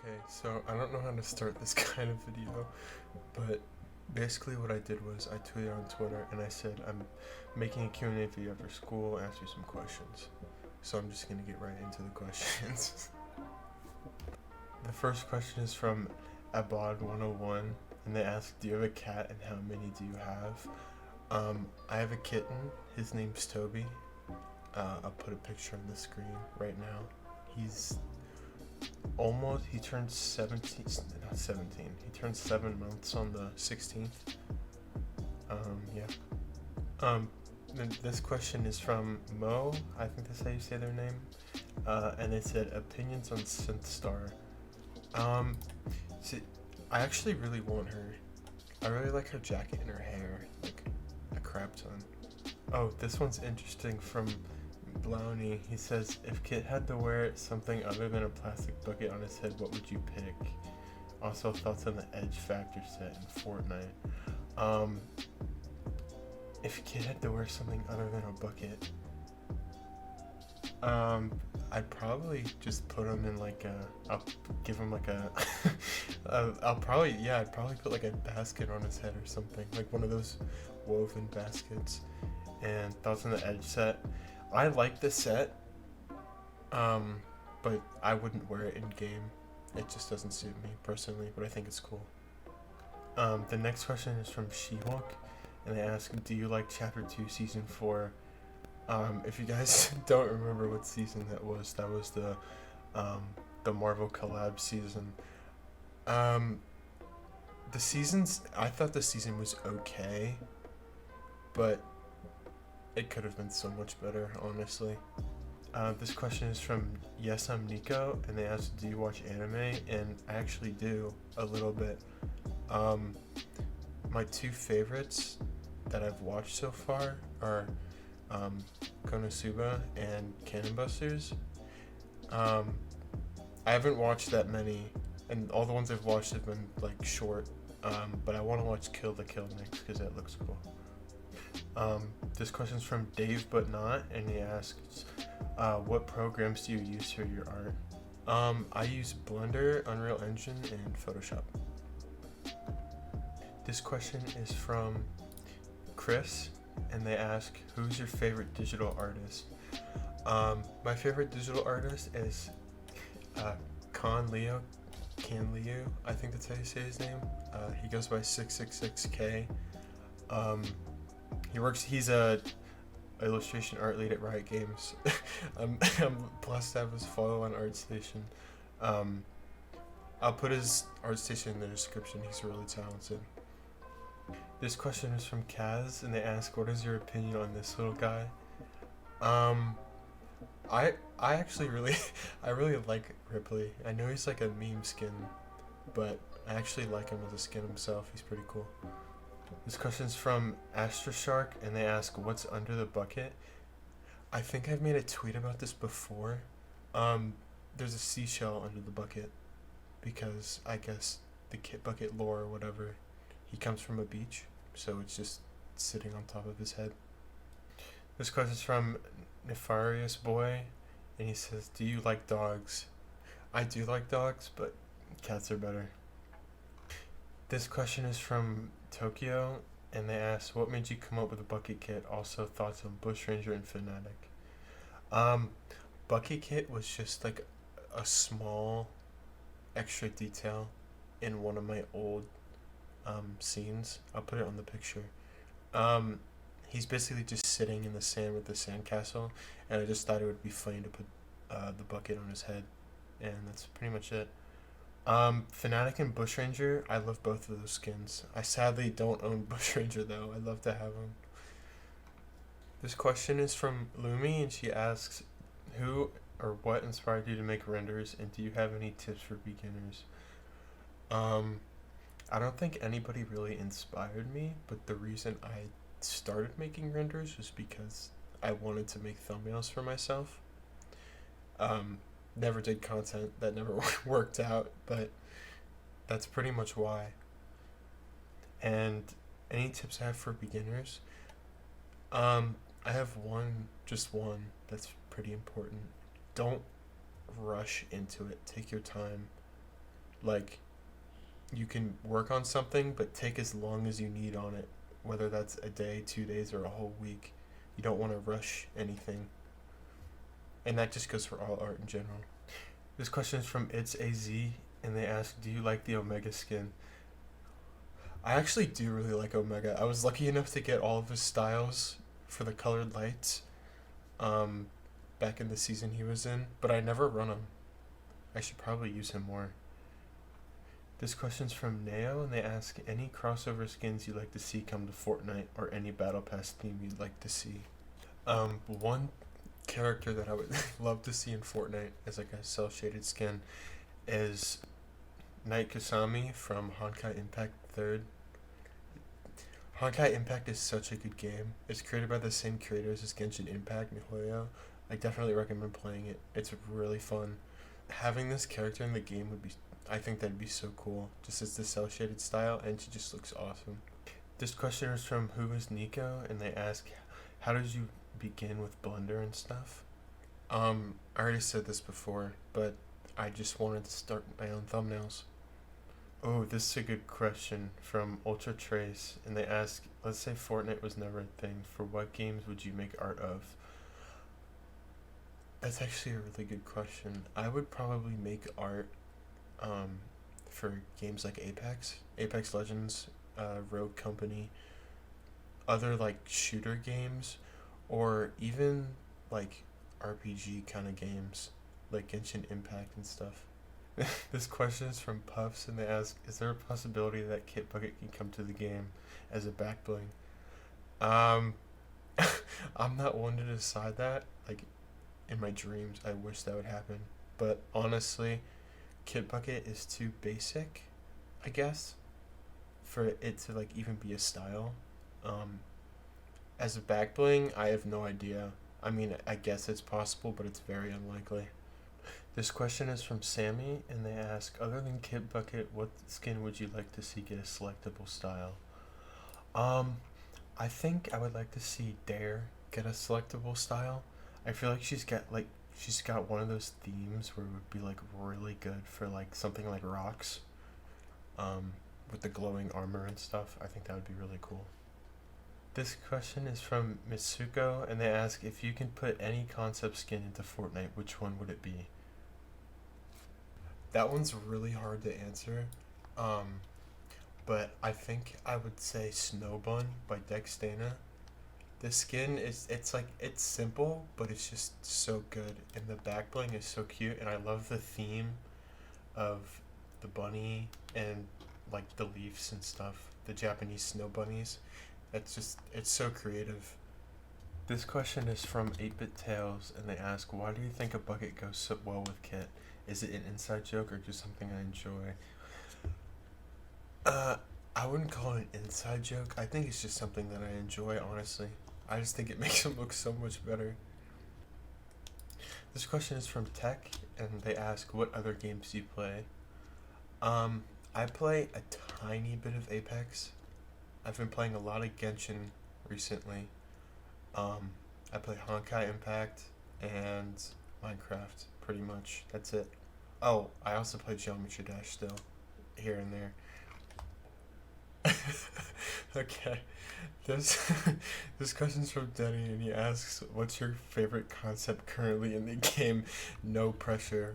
Okay, so I don't know how to start this kind of video, but basically what I did was I tweeted on Twitter and I said I'm making a Q&A video after school, ask you some questions. So I'm just gonna get right into the questions. The first question is from Abod101 and they ask, do you have a cat and how many do you have? I have a kitten, his name's Toby. I'll put a picture on the screen right now. He turned 17, not 17, he turned 7 months on the 16th. Yeah. This question is from Mo, I think that's how you say their name. And they said, opinions on Synthstar. See, I actually really want her. I really like her jacket and her hair, like a crap ton. Oh, this one's interesting from Blowny. He says, if Kit had to wear something other than a plastic bucket on his head, what would you pick? Also, thoughts on the Edge Factor set in Fortnite. If Kit had to wear something other than a bucket, I'd probably just put him in like I'll give him like a, I'd probably put like a basket on his head or something, like one of those woven baskets. And thoughts on the Edge set. I like the set, but I wouldn't wear it in game. It just doesn't suit me personally, but I think it's cool. The next question is from She-Hulk, and they ask, do you like Chapter 2, Season 4? If you guys don't remember what season that was the Marvel collab season. I thought the season was okay, but it could have been so much better, honestly. This question is from Yes, I'm Nico, and they ask, do you watch anime? And I actually do, a little bit. My two favorites that I've watched so far are Konosuba and Cannon Busters. I haven't watched that many, and all the ones I've watched have been like short, but I want to watch Kill the Kill next because that looks cool. This question's from Dave But Not, and he asks, what programs do you use for your art? I use Blender, Unreal Engine, and Photoshop. This question is from Chris, and they ask, who's your favorite digital artist? My favorite digital artist is Can Liu, I think that's how you say his name. He goes by 666K. He's a illustration art lead at Riot Games. I'm blessed to have his follow on ArtStation. I'll put his ArtStation in the description. He's really talented. This question is from Kaz, and they ask, what is your opinion on this little guy? I actually I really like Ripley. I know he's like a meme skin, but I actually like him as a skin himself. He's pretty cool. This question's from AstroShark, and they ask, what's under the bucket? I think I've made a tweet about this before. There's a seashell under the bucket, because I guess the Kit Bucket lore or whatever, he comes from a beach, so it's just sitting on top of his head. This question's from Nefarious Boy, and he says, do you like dogs? I do like dogs, but cats are better. This question is from Tokyo, and they ask, what made you come up with a bucket kit? Also, thoughts on Bushranger and Fnatic. Bucket kit was just like a small extra detail in one of my old scenes. I'll put it on the picture. He's basically just sitting in the sand with the sandcastle, and I just thought it would be funny to put the bucket on his head, and that's pretty much it. Fnatic and Bushranger, I love both of those skins. I sadly don't own Bushranger though. I'd love to have him. This question is from Lumi, and she asks, who or what inspired you to make renders, and do you have any tips for beginners? I don't think anybody really inspired me, but the reason I started making renders was because I wanted to make thumbnails for myself. Never did content, that never worked out, but that's pretty much why. And any tips I have for beginners? I have just one that's pretty important. Don't rush into it. Take your time. Like, you can work on something, but take as long as you need on it, whether that's a day, 2 days, or a whole week. You don't want to rush anything. And that just goes for all art in general. This question is from It's AZ, and they ask, do you like the Omega skin? I actually do really like Omega. I was lucky enough to get all of his styles for the colored lights um, back in the season he was in, but I never run him. I should probably use him more. This question's from Neo, and they ask, any crossover skins you'd like to see come to Fortnite, or any Battle Pass theme you'd like to see? One character that I would love to see in Fortnite as like a cel-shaded skin is Knight Kasami from Honkai Impact 3rd. Honkai Impact is such a good game. It's created by the same creators as Genshin Impact, miHoYo. I definitely recommend playing it. It's really fun. Having this character in the game would be, I think that'd be so cool. Just as the cel-shaded style, and she just looks awesome. This question is from Who is Nico, and they ask, how did you begin with Blender and stuff? I already said this before, but I just wanted to start my own thumbnails. Oh, this is a good question from Ultra Trace, and they ask, let's say Fortnite was never a thing, for what games would you make art of? That's actually a really good question. I would probably make art for games like Apex Legends, Rogue Company, other like shooter games, or even like RPG kind of games like Genshin Impact and stuff. This question is from Puffs, and they ask, is there a possibility that Kitbucket can come to the game as a back bling? Um, I'm not one to decide that. Like, in my dreams, I wish that would happen. But honestly, Kitbucket is too basic, I guess, for it to like even be a style. As a back bling, I have no idea. I mean, I guess it's possible, but it's very unlikely. This question is from Sammy, and they ask, other than Kitbucket, what skin would you like to see get a selectable style? I think I would like to see Dare get a selectable style. I feel like she's got one of those themes where it would be like really good for like something like rocks, with the glowing armor and stuff. I think that would be really cool. This question is from Mitsuko, and they ask, if you can put any concept skin into Fortnite, which one would it be? That one's really hard to answer, but I think I would say Snowbun by Dexdana. The skin it's simple, but it's just so good, and the back bling is so cute, and I love the theme of the bunny and like the leaves and stuff, the Japanese snow bunnies. It's so creative. This question is from 8-Bit Tales, and they ask, why do you think a bucket goes so well with Kit? Is it an inside joke or just something I enjoy? I wouldn't call it an inside joke. I think it's just something that I enjoy, honestly. I just think it makes him look so much better. This question is from Tech, and they ask, what other games do you play? I play a tiny bit of Apex. I've been playing a lot of Genshin recently. I play Honkai Impact and Minecraft, pretty much. That's it. Oh, I also play Geometry Dash still, here and there. Okay. This question's from Denny, and he asks, what's your favorite concept currently in the game? No pressure.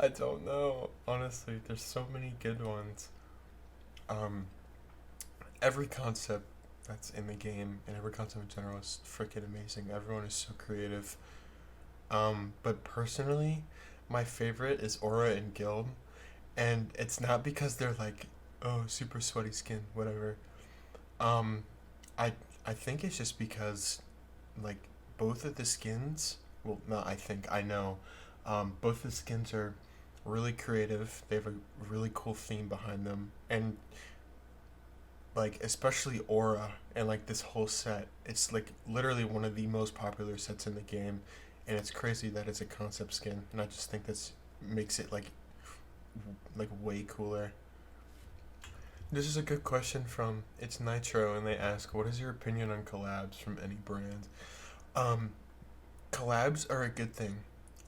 I don't know. Honestly, there's so many good ones. Every concept that's in the game, and every concept in general, is freaking amazing. Everyone is so creative. But personally, my favorite is Aura and Guild, and it's not because they're like, oh, super sweaty skin, whatever. Um, I think it's just because, like, both of the skins. Well, not I think, I know. Both the skins are really creative. They have a really cool theme behind them, and like especially Aura and like this whole set. It's like literally one of the most popular sets in the game, and it's crazy that it's a concept skin, and I just think that's makes it like way cooler. This is a good question from It's Nitro, and they ask, what is your opinion on collabs from any brand? Um, collabs are a good thing.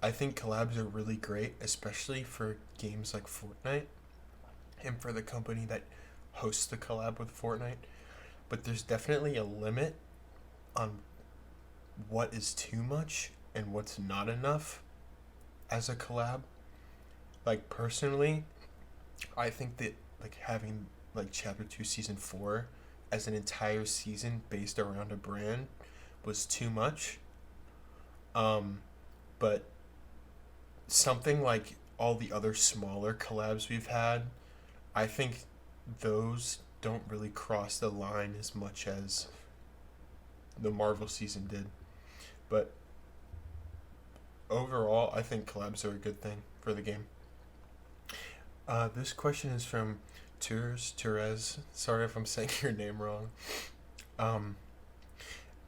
I think collabs are really great, especially for games like Fortnite and for the company that hosts the collab with Fortnite. But there's definitely a limit on what is too much and what's not enough as a collab. Like personally, I think that like having like Chapter 2 Season 4 as an entire season based around a brand was too much. But something like all the other smaller collabs we've had, I think those don't really cross the line as much as the Marvel season did. But overall, I think collabs are a good thing for the game. This question is from Therese. Sorry if I'm saying your name wrong.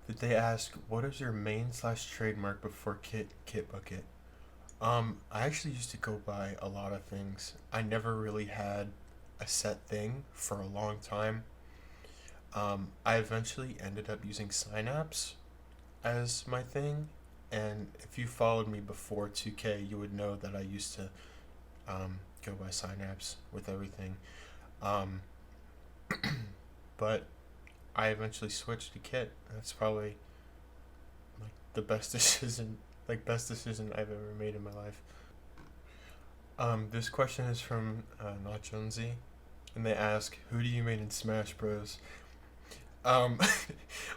Did they ask, what is your main/trademark before Kit Bucket? I actually used to go by a lot of things. I never really had a set thing for a long time. I eventually ended up using Synapse as my thing, and if you followed me before 2K, you would know that I used to go by Synapse with everything. But I eventually switched to Kit. That's probably like the best decision, I've ever made in my life. This question is from Not Jonesy, and they ask, "Who do you main in Smash Bros?" Um,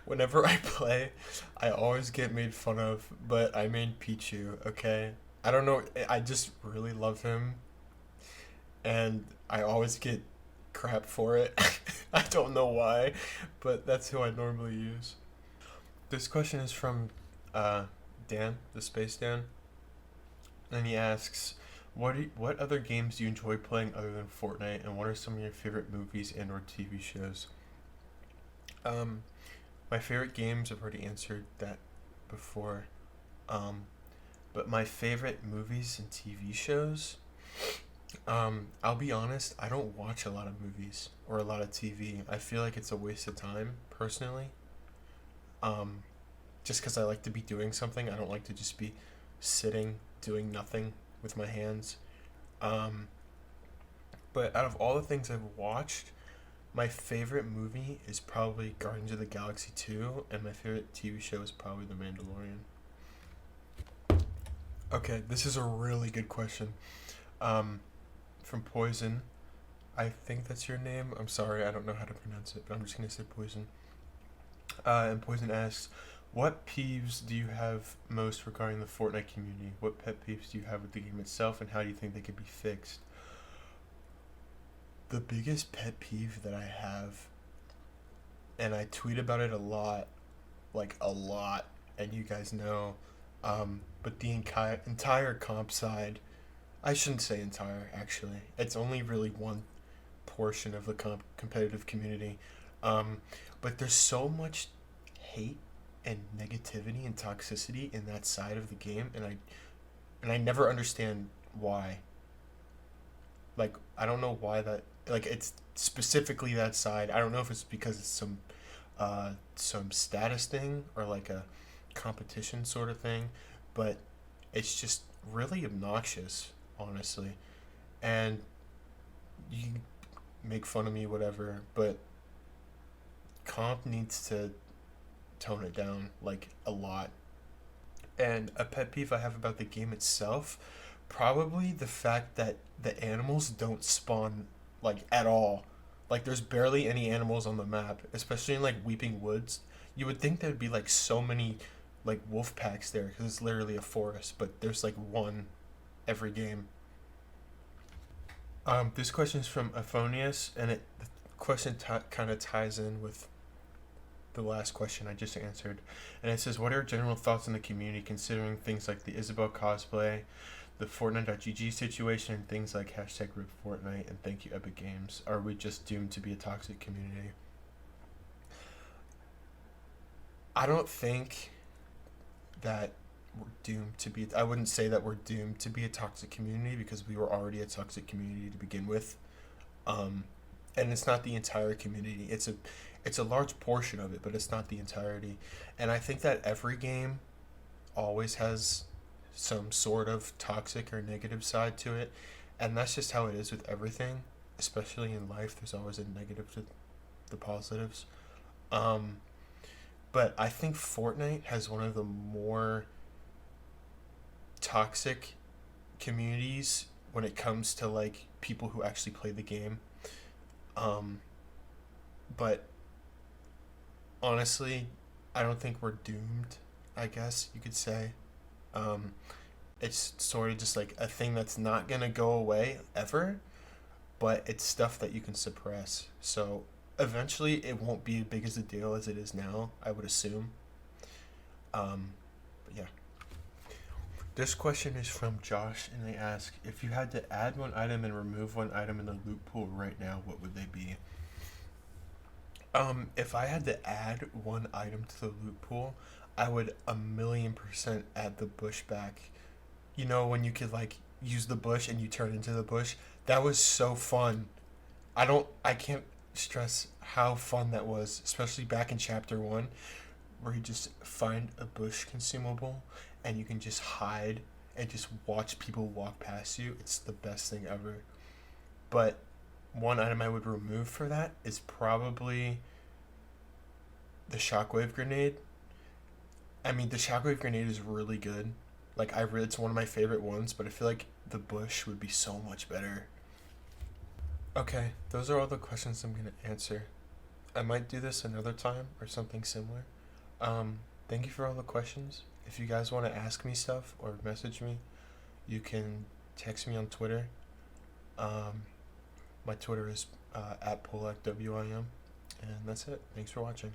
Whenever I play, I always get made fun of, but I main Pichu. Okay, I don't know. I just really love him, and I always get crap for it. I don't know why, but that's who I normally use. This question is from Dan, the Space Dan, and he asks, what other games do you enjoy playing other than Fortnite, and what are some of your favorite movies and or TV shows? My favorite games, I've already answered that before. But my favorite movies and TV shows, I'll be honest, I don't watch a lot of movies or a lot of TV. I feel like it's a waste of time, personally. Just because I like to be doing something, I don't like to just be sitting, doing nothing with my hands. Um, but out of all the things I've watched, my favorite movie is probably Guardians of the Galaxy 2, and my favorite TV show is probably The Mandalorian. Okay, this is a really good question. From Poison. I think that's your name. I'm sorry, I don't know how to pronounce it, but I'm just going to say Poison. And Poison asks, what peeves do you have most regarding the Fortnite community? What pet peeves do you have with the game itself, and how do you think they could be fixed? The biggest pet peeve that I have, and I tweet about it a lot, like a lot, and you guys know, but the entire comp side, I shouldn't say entire, actually. It's only really one portion of the competitive community. But there's so much hate and negativity and toxicity in that side of the game, and I never understand why. Like, I don't know why that, like, it's specifically that side. I don't know if it's because it's some status thing or like a competition sort of thing, but it's just really obnoxious, honestly. And you can make fun of me, whatever, but comp needs to tone it down, like, a lot. And a pet peeve I have about the game itself, probably the fact that the animals don't spawn, like, at all. Like, there's barely any animals on the map, especially in, like, Weeping Woods. You would think there'd be, like, so many, like, wolf packs there, because it's literally a forest, but there's, like, one every game. This question is from Aphonius, and the question kind of ties in with the last question I just answered. And it says, what are your general thoughts on the community considering things like the Isabel cosplay, the Fortnite.gg situation, and things like hashtag RIP Fortnite and thank you Epic Games? Are we just doomed to be a toxic community? I don't think that we're doomed to be, I wouldn't say that we're doomed to be a toxic community, because we were already a toxic community to begin with. And it's not the entire community. It's a large portion of it, but it's not the entirety. And I think that every game, always has some sort of toxic or negative side to it, and that's just how it is with everything, especially in life. There's always a negative to the positives. Um, but I think Fortnite has one of the more toxic communities when it comes to like people who actually play the game. Um, but honestly, I don't think we're doomed, I guess you could say. Um, it's sort of just like a thing that's not gonna go away ever, but it's stuff that you can suppress. So eventually, it won't be as big as a deal as it is now, I would assume. But yeah. This question is from Josh, and they ask if you had to add one item and remove one item in the loot pool right now, what would they be? If I had to add one item to the loot pool, I would 1,000,000% add the bush back. You know, when you could like use the bush and you turn into the bush? That was so fun. I can't stress how fun that was, especially back in chapter 1 where you just find a bush consumable and you can just hide and just watch people walk past you. It's the best thing ever. But one item I would remove for that is probably the shockwave grenade. I mean, the shockwave grenade is really good. Like it's one of my favorite ones, but I feel like the bush would be so much better. Okay, those are all the questions I'm gonna answer. I might do this another time or something similar. Thank you for all the questions. If you guys want to ask me stuff or message me, you can text me on Twitter. Um, my Twitter is at polaqwym, and that's it. Thanks for watching.